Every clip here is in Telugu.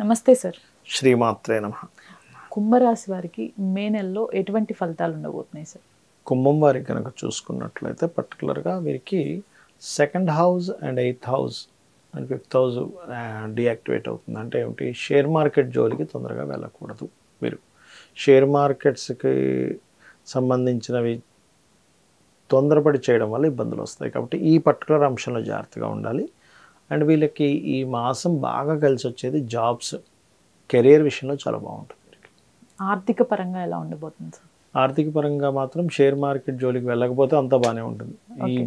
నమస్తే సార్. శ్రీమాత్రే నమః. కుంభరాశి వారికి మే నెలలో ఎటువంటి ఫలితాలు ఉండబోతున్నాయి సార్? కుంభం వారికి కనుక చూసుకున్నట్లయితే పర్టికులర్గా వీరికి second house and 8th house and 5th house deactivate అవుతుంది. అంటే ఏమిటి, షేర్ మార్కెట్ జోలికి తొందరగా వెళ్ళకూడదు. మీరు షేర్ మార్కెట్స్కి సంబంధించినవి తొందరపడి చేయడం వల్ల ఇబ్బందులు వస్తాయి. కాబట్టి ఈ పర్టికులర్ అంశంలో జాగ్రత్తగా ఉండాలి. అండ్ వీళ్ళకి ఈ మాసం బాగా కలిసి వచ్చేది జాబ్స్, కెరియర్ విషయంలో చాలా బాగుంటుంది. ఆర్థిక పరంగా ఎలా ఉండబోతుంది సార్? ఆర్థిక పరంగా మాత్రం షేర్ మార్కెట్ జోలికి వెళ్ళకపోతే అంతా బాగానే ఉంటుంది.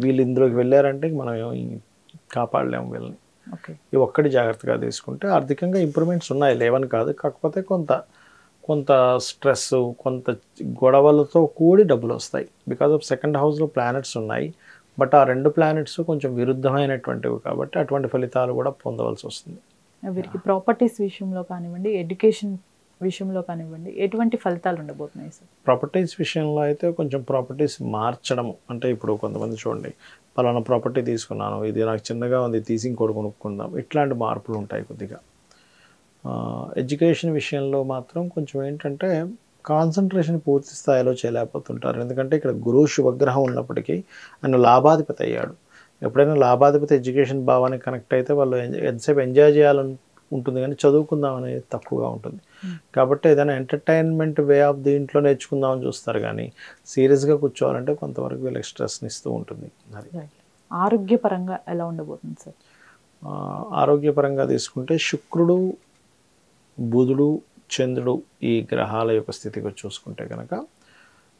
వీళ్ళు ఇందులోకి వెళ్ళారంటే మనం కాపాడలేము వీళ్ళని. ఇవి ఒక్కటి జాగ్రత్తగా తీసుకుంటే ఆర్థికంగా ఇంప్రూవ్మెంట్స్ ఉన్నాయి, లేవని కాదు. కాకపోతే కొంత స్ట్రెస్, కొంత గొడవలతో కూడి డబ్బులు వస్తాయి. బికాజ్ ఆఫ్ సెకండ్ హౌస్లో ప్లానెట్స్ ఉన్నాయి. బట్ ఆ రెండు ప్లానెట్స్ కొంచెం విరుద్ధమైనటువంటివి కాబట్టి అటువంటి ఫలితాలు కూడా పొందవలసి వస్తుంది. వీరికి ప్రాపర్టీస్ విషయంలో కానివ్వండి, ఎడ్యుకేషన్ విషయంలో కానివ్వండి, ఎటువంటి ఫలితాలు ఉండబోతున్నాయి సార్? ప్రాపర్టీస్ విషయంలో అయితే కొంచెం ప్రాపర్టీస్ మార్చడం, అంటే ఇప్పుడు కొంతమంది చూడండి, పలానా ప్రాపర్టీ తీసుకున్నాను, ఇది నాకు చిన్నగా ఉంది, తీసి ఇంకోటి కొనుక్కుందాం, ఇట్లాంటి మార్పులు ఉంటాయి కొద్దిగా. ఎడ్యుకేషన్ విషయంలో మాత్రం కొంచెం ఏంటంటే కాన్సన్ట్రేషన్ పూర్తి స్థాయిలో చేయలేకపోతుంటారు. ఎందుకంటే ఇక్కడ గురువు శుభగ్రహం ఉన్నప్పటికీ ఆయన లాభాధిపతి అయ్యాడు. ఎప్పుడైనా లాభాధిపతి ఎడ్యుకేషన్ భావానికి కనెక్ట్ అయితే వాళ్ళు ఎంతసేపు ఎంజాయ్ చేయాలని ఉంటుంది, కానీ చదువుకుందాం అనేది తక్కువగా ఉంటుంది. కాబట్టి ఏదైనా ఎంటర్టైన్మెంట్ వే ఆఫ్ దీంట్లో నేర్చుకుందామని చూస్తారు, కానీ సీరియస్గా కూర్చోవాలంటే కొంతవరకు వీళ్ళకి స్ట్రెస్ని ఇస్తూ ఉంటుంది. అది ఆరోగ్యపరంగా ఎలా ఉండబోతుంది సార్? ఆరోగ్యపరంగా తీసుకుంటే శుక్రుడు, బుధుడు, చంద్రుడు ఈ గ్రహాల యొక్క స్థితిగా చూసుకుంటే కనుక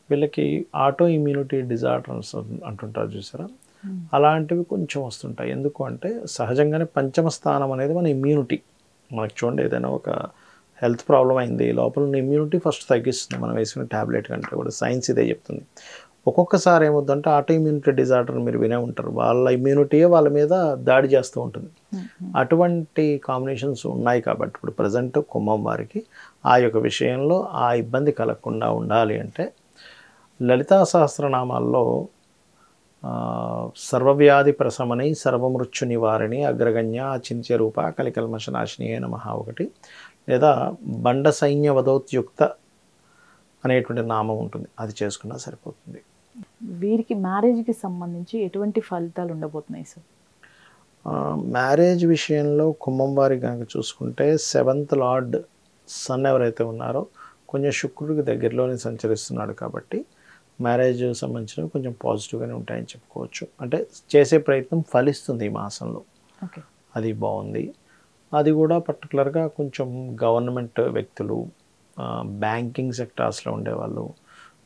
వీళ్ళకి ఆటో ఇమ్యూనిటీ డిజార్డర్స్ అంటుంటారు చూసారా, అలాంటివి కొంచెం వస్తుంటాయి. ఎందుకు అంటే సహజంగానే పంచమ స్థానం అనేది మన ఇమ్యూనిటీ. మనకు చూడండి, ఏదైనా ఒక హెల్త్ ప్రాబ్లం అయింది, లోపల ఉన్న ఇమ్యూనిటీ ఫస్ట్ తగ్గిస్తుంది మనం వేసుకునే ట్యాబ్లెట్ కంటే కూడా. సైన్స్ ఇదే చెప్తుంది. ఒక్కొక్కసారి ఏమవుతుందంటే ఆటో ఇమ్యూనిటీ డిజార్డర్ మీరు వినే ఉంటారు, వాళ్ళ ఇమ్యూనిటీయే వాళ్ళ మీద దాడి చేస్తూ ఉంటుంది. అటువంటి కాంబినేషన్స్ ఉన్నాయి. కాబట్టి ఇప్పుడు ప్రజెంట్ కుంభం వారికి ఆ యొక్క విషయంలో ఆ ఇబ్బంది కలగకుండా ఉండాలి అంటే లలితా సహస్రనామాల్లో సర్వవ్యాధి ప్రశమని, సర్వమృత్యు నివారిణి, అగ్రగణ్య అచింత్య రూప కలికల్మషనాశిని నమః ఒకటి, లేదా బండ సైన్య వదోత్యుక్త అనేటువంటి నామం ఉంటుంది, అది చేసుకున్నా సరిపోతుంది. వీరికి మ్యారేజ్కి సంబంధించి ఎటువంటి ఫలితాలు ఉండబోతున్నాయి సార్? మ్యారేజ్ విషయంలో కుంభం వారికి కనుక చూసుకుంటే 7th లార్డ్ సన్ ఎవరైతే ఉన్నారో కొంచెం శుక్రుడికి దగ్గరలోనే సంచరిస్తున్నాడు. కాబట్టి మ్యారేజ్ సంబంధించినవి కొంచెం పాజిటివ్గానే ఉంటాయని చెప్పుకోవచ్చు. అంటే చేసే ప్రయత్నం ఫలిస్తుంది ఈ మాసంలో, అది బాగుంది. అది కూడా పర్టికులర్గా కొంచెం గవర్నమెంట్ వ్యక్తులు, బ్యాంకింగ్ సెక్టార్స్లో ఉండేవాళ్ళు,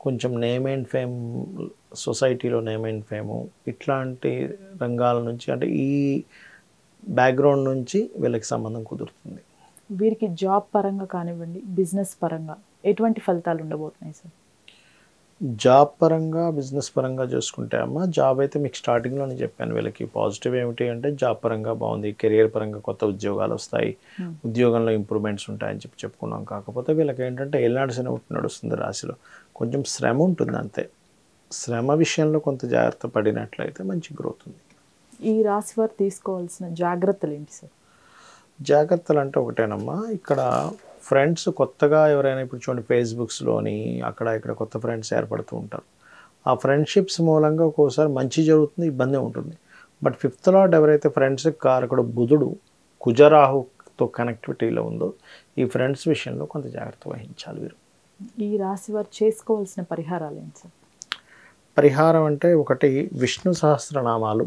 కొంచెం నేమ్ అండ్ ఫేమ్, సొసైటీలో నేమ్ అండ్ ఫేము, ఇట్లాంటి రంగాల నుంచి, అంటే ఈ బ్యాక్గ్రౌండ్ నుంచి వీళ్ళకి సంబంధం కుదురుతుంది. వీరికి జాబ్ పరంగా కానివ్వండి, బిజినెస్ పరంగా ఎటువంటి ఫలితాలు ఉండబోతున్నాయి సార్? జాబ్ పరంగా, బిజినెస్ పరంగా చూసుకుంటే అమ్మ, జాబ్ అయితే మీకు స్టార్టింగ్లోనే చెప్పాను, వీళ్ళకి పాజిటివ్ ఏమిటి అంటే జాబ్ పరంగా బాగుంది, కెరియర్ పరంగా కొత్త ఉద్యోగాలు వస్తాయి, ఉద్యోగంలో ఇంప్రూవ్మెంట్స్ ఉంటాయని చెప్పుకున్నాం. కాకపోతే వీళ్ళకి ఏంటంటే ఏలినాడు శని నడుస్తుంది రాశిలో, కొంచెం శ్రమ ఉంటుంది అంతే. శ్రమ విషయంలో కొంత జాగ్రత్త పడినట్లయితే మంచి గ్రోత్ ఉంది. ఈ రాశి వారు తీసుకోవాల్సిన జాగ్రత్తలు ఏంటి సార్? జాగ్రత్తలు అంటే ఒకటేనమ్మా, ఇక్కడ ఫ్రెండ్స్ కొత్తగా ఎవరైనా ఇప్పుడు చూడండి ఫేస్బుక్స్లోని అక్కడ ఇక్కడ కొత్త ఫ్రెండ్స్ ఏర్పడుతూ ఉంటారు. ఆ ఫ్రెండ్షిప్స్ మూలంగా ఒక్కోసారి మంచి జరుగుతుంది, ఇబ్బంది ఉంటుంది. బట్ 5th లార్డ్ ఎవరైతే ఫ్రెండ్స్ కారకుడు బుధుడు కుజరాహుతో కనెక్టివిటీలో ఉందో ఈ ఫ్రెండ్స్ విషయంలో కొంత జాగ్రత్త వహించాలి వీరు. ఈ రాశి వారు చేసుకోవాల్సిన పరిహారాలు ఏంటి సార్? పరిహారం అంటే ఒకటి విష్ణు సహస్రనామాలు,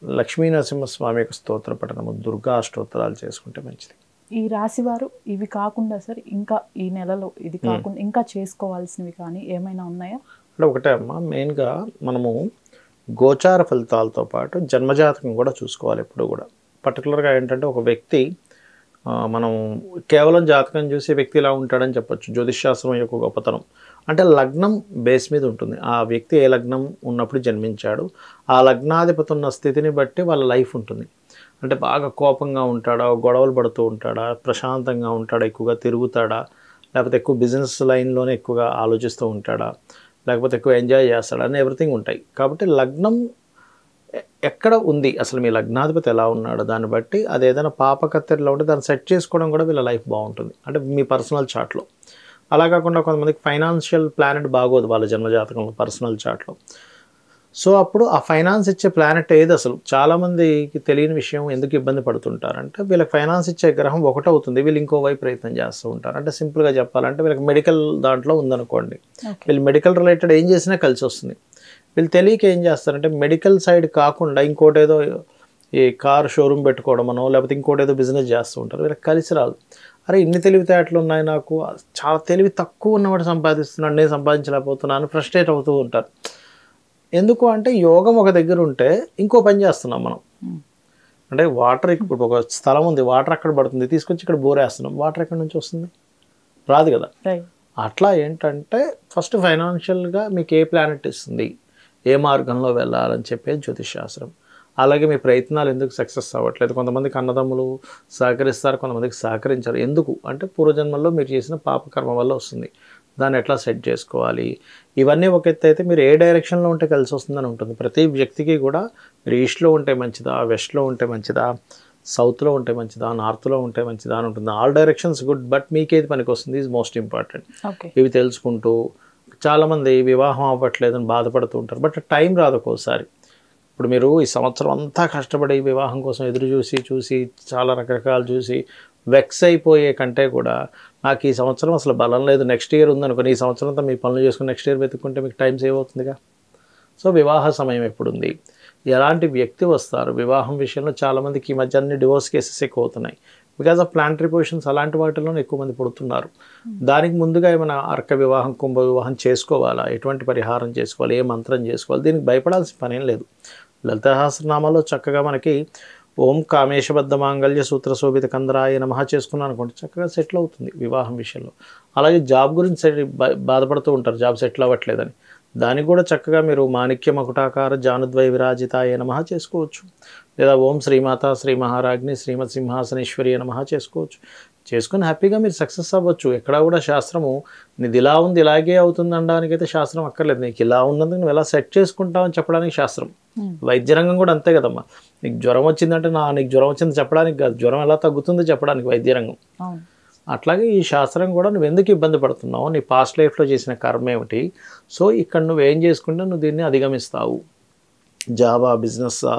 లక్ష్మీ నరసింహస్వామి యొక్క స్తోత్ర పఠనము, దుర్గా స్తోత్రాలు చేసుకుంటే మంచిది. ఈ రాశి వారు ఇవి కాకుండా సార్ ఇంకా ఈ నెలలో ఇది కాకుండా ఇంకా చేసుకోవాల్సినవి కానీ ఏమైనా ఉన్నాయా? అంటే ఒకటే అమ్మా, మెయిన్గా మనము గోచార ఫలితాలతో పాటు జన్మజాతకం కూడా చూసుకోవాలి ఎప్పుడు కూడా. పర్టికులర్గా ఏంటంటే ఒక వ్యక్తి మనం కేవలం జాతకం చూసి వ్యక్తి ఇలా ఉంటాడని చెప్పొచ్చు. జ్యోతిష్శాస్త్రం యొక్క గొప్పతనం అంటే లగ్నం బేస్ మీద ఉంటుంది. ఆ వ్యక్తి ఏ లగ్నం ఉన్నప్పుడు జన్మించాడు, ఆ లగ్నాధిపతి ఉన్న స్థితిని బట్టి వాళ్ళ లైఫ్ ఉంటుంది. అంటే బాగా కోపంగా ఉంటాడా, గొడవలు పడుతూ ఉంటాడా, ప్రశాంతంగా ఉంటాడా, ఎక్కువగా తిరుగుతాడా, లేకపోతే ఎక్కువ బిజినెస్ లైన్లోనే ఎక్కువగా ఆలోచిస్తూ ఉంటాడా, లేకపోతే ఎక్కువ ఎంజాయ్ చేస్తాడా అని ఎవ్రీథింగ్ ఉంటాయి. కాబట్టి లగ్నం ఎక్కడ ఉంది అసలు మీ లగ్నాధిపతి ఎలా ఉన్నాడో దాన్ని బట్టి అది ఏదైనా పాపకత్తెరలో ఉంటే దాన్ని సెట్ చేసుకోవడం కూడా వీళ్ళ లైఫ్ బాగుంటుంది, అంటే మీ పర్సనల్ చార్ట్లో. అలా కాకుండా కొంతమందికి ఫైనాన్షియల్ ప్లానెట్ బాగోదు వాళ్ళ జన్మజాతకంలో పర్సనల్ చార్ట్లో. సో అప్పుడు ఆ ఫైనాన్స్ ఇచ్చే ప్లానెట్ ఏది అసలు చాలామందికి తెలియని విషయం, ఎందుకు ఇబ్బంది పడుతుంటారంటే వీళ్ళకి ఫైనాన్స్ ఇచ్చే గ్రహం ఒకటవుతుంది, వీళ్ళు ఇంకోవైపు ప్రయత్నం చేస్తూ ఉంటారు. అంటే సింపుల్గా చెప్పాలంటే వీళ్ళకి మెడికల్ దాంట్లో ఉందనుకోండి, వీళ్ళు మెడికల్ రిలేటెడ్ ఏం చేసినా కలిసి వస్తుంది. వీళ్ళు తెలియక ఏం చేస్తారంటే మెడికల్ సైడ్ కాకుండా ఇంకోటి ఏదో ఈ కార్ షోరూమ్ పెట్టుకోవడమనో లేకపోతే ఇంకోటి ఏదో బిజినెస్ చేస్తూ ఉంటారు, వీళ్ళకి కలిసి రాదు. అరే ఇన్ని తెలివితేటలు ఉన్నాయి నాకు, చాలా తెలివి తక్కువ ఉన్నవాడు సంపాదిస్తున్నాడు, నేను సంపాదించలేకపోతున్నాను, ఫ్రస్ట్రేట్ అవుతూ ఉంటారు. ఎందుకు అంటే యోగం ఒక దగ్గర ఉంటే ఇంకో పని చేస్తున్నాం మనం. అంటే వాటర్ ఇప్పుడు ఒక స్థలం ఉంది, వాటర్ అక్కడ పడుతుంది, తీసుకొచ్చి ఇక్కడ బోర్ వేస్తున్నాం, వాటర్ ఎక్కడి నుంచి వస్తుంది? రాదు కదా. అట్లా ఏంటంటే ఫస్ట్ ఫైనాన్షియల్గా మీకు ఏ ప్లానెట్ ఇస్తుంది, ఏ మార్గంలో వెళ్ళాలని చెప్పేది జ్యోతిష్ శాస్త్రం. అలాగే మీ ప్రయత్నాలు ఎందుకు సక్సెస్ అవ్వట్లేదు, కొంతమందికి అన్నదమ్ములు సహకరిస్తారు, కొంతమందికి సహకరించారు. ఎందుకు అంటే పూర్వజన్మల్లో మీరు చేసిన పాపకర్మ వల్ల వస్తుంది, దాన్ని ఎట్లా సెట్ చేసుకోవాలి, ఇవన్నీ ఒక ఎత్తు అయితే మీరు ఏ డైరెక్షన్లో ఉంటే కలిసి వస్తుందని ఉంటుంది. ప్రతి వ్యక్తికి కూడా మీరు ఈస్ట్లో ఉంటే మంచిదా, వెస్ట్లో ఉంటే మంచిదా, సౌత్లో ఉంటే మంచిదా, నార్త్లో ఉంటే మంచిదా అని ఉంటుంది. ఆల్ డైరెక్షన్స్ గుడ్, బట్ మీకేది పనికి వస్తుంది ఈజ్ మోస్ట్ ఇంపార్టెంట్. ఇవి తెలుసుకుంటూ చాలామంది వివాహం అవ్వట్లేదని బాధపడుతూ ఉంటారు, బట్ టైం రాదు ఒక్కోసారి. ఇప్పుడు మీరు ఈ సంవత్సరం అంతా కష్టపడి వివాహం కోసం ఎదురు చూసి చాలా రకరకాలు చూసి వెక్స్ అయిపోయే కంటే కూడా నాకు ఈ సంవత్సరం అసలు బలం లేదు, నెక్స్ట్ ఇయర్ ఉందనుకోని ఈ సంవత్సరం అంతా మీ పనులు చేసుకుని నెక్స్ట్ ఇయర్ వెతుక్కుంటే మీకు టైం సేవ్ అవుతుందిగా. సో వివాహ సమయం ఎప్పుడుంది, ఎలాంటి వ్యక్తి వస్తారు, వివాహం విషయంలో చాలామందికి ఈ మధ్య అన్ని డివోర్స్ కేసెస్ ఎక్కువ అవుతున్నాయి బికాజ్ ఆఫ్ ప్లానటరీ పొజిషన్స్. అలాంటి వాటిలోనే ఎక్కువ మంది పుడుతున్నారు. దానికి ముందుగా ఏమైనా అర్క వివాహం, కుంభ వివాహం చేసుకోవాలా, ఎటువంటి పరిహారం చేసుకోవాలి, ఏ మంత్రం చేసుకోవాలి, దీనికి భయపడాల్సిన పనేం లేదు. లలితా సహస్రనామాలో చక్కగా మనకి ఓం కామేశబద్ధ మాంగళ్య సూత్ర శోభిత కందరాయ నమః చేసుకున్నాను అనుకోండి, చక్కగా సెటిల్ అవుతుంది వివాహం విషయంలో. అలాగే జాబ్ గురించి బాధపడుతూ ఉంటారు, జాబ్ సెటిల్ అవ్వట్లేదని, దానికి కూడా చక్కగా మీరు మాణిక్య మకుటాకార జానుద్వయ విరాజితాయ నమః చేసుకోవచ్చు. లేదా ఓం శ్రీమాత శ్రీ మహారాజ్ని శ్రీమత్ సింహాసనేశ్వరి నమః చేసుకోవచ్చు. చేసుకుని హ్యాపీగా మీరు సక్సెస్ అవ్వచ్చు. ఎక్కడా కూడా శాస్త్రము నీది ఇలా ఉంది ఇలాగే అవుతుంది అనడానికైతే శాస్త్రం అక్కర్లేదు. నీకు ఇలా ఉన్నందుకు నువ్వు ఎలా సెట్ చేసుకుంటావు అని చెప్పడానికి శాస్త్రం. వైద్య రంగం కూడా అంతే కదమ్మా. నీకు జ్వరం వచ్చిందంటే నీకు జ్వరం వచ్చింది చెప్పడానికి కాదు, జ్వరం ఎలా తగ్గుతుందో చెప్పడానికి వైద్య రంగం. అట్లాగే ఈ శాస్త్రం కూడా నువ్వు ఎందుకు ఇబ్బంది పడుతున్నావు, నీ పాస్ట్ లైఫ్లో చేసిన కర్మ ఏమిటి, సో ఇక్కడ నువ్వు ఏం చేసుకుంటే నువ్వు దీన్ని అధిగమిస్తావు. జాబా, బిజినెస్సా,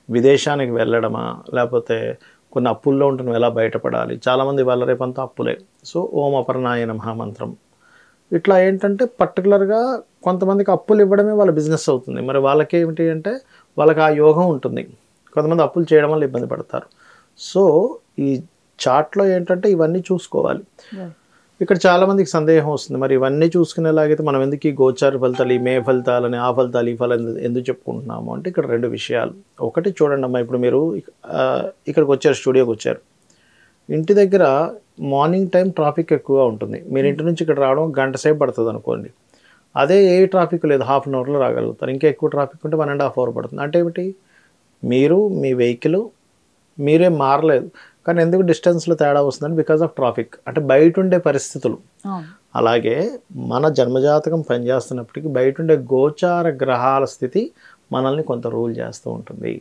విదేశానికి వెళ్ళడమా, లేకపోతే కొన్ని అప్పుల్లో ఉంటే నువ్వు ఎలా బయటపడాలి. చాలామంది వాళ్ళ రేపంతా అప్పులే. సో ఓం అపర్ణాయ నమః మంత్రం ఇట్లా ఏంటంటే పర్టికులర్గా కొంతమందికి అప్పులు ఇవ్వడమే వాళ్ళ బిజినెస్ అవుతుంది. మరి వాళ్ళకి ఏమిటి అంటే వాళ్ళకి ఆ యోగం ఉంటుంది. కొంతమంది అప్పులు చేయడం వల్ల ఇబ్బంది పడతారు. సో ఈ చార్ట్లో ఏంటంటే ఇవన్నీ చూసుకోవాలి. ఇక్కడ చాలామందికి సందేహం వస్తుంది, మరి ఇవన్నీ చూసుకునేలాగైతే మనం ఎందుకు ఈ గోచార ఫలితాలు, ఈ మే ఫలితాలని, ఆ ఫలితాలు, ఈ ఫలితాలు ఎందుకు చెప్పుకుంటున్నాము అంటే ఇక్కడ రెండు విషయాలు. ఒకటి చూడండి అమ్మా, ఇప్పుడు మీరు ఇక్కడికి వచ్చారు, స్టూడియోకి వచ్చారు, ఇంటి దగ్గర మార్నింగ్ టైం ట్రాఫిక్ ఎక్కువగా ఉంటుంది. మీరు ఇంటి నుంచి ఇక్కడ రావడం గంట సేపు పడుతుంది అనుకోండి. అదే ఏ ట్రాఫిక్ లేదు, హాఫ్ అన్ అవర్లో రాగలుగుతారు. ఇంకా ఎక్కువ ట్రాఫిక్ ఉంటే 1.5 hours పడుతుంది. అంటే ఏమిటి, మీరు మీ వెహికల్ మీరే మారలేదు, కానీ ఎందుకు డిస్టెన్స్లో తేడా వస్తుందని బికాజ్ ఆఫ్ ట్రాఫిక్, అంటే బయట ఉండే పరిస్థితులు. అలాగే మన జన్మజాతకం పనిచేస్తున్నప్పటికీ బయట ఉండే గోచార గ్రహాల స్థితి మనల్ని కొంత రూల్ చేస్తూ ఉంటుంది.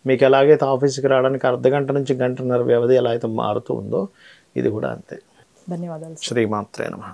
మీకు ఎలాగైతే ఆఫీస్కి రావడానికి 1/2 గంట నుంచి 1.5 గంటల వ్యవధి ఎలా అయితే మారుతూ ఉందో ఇది కూడా అంతే. ధన్యవాదాలు. శ్రీమాత్రే నమః.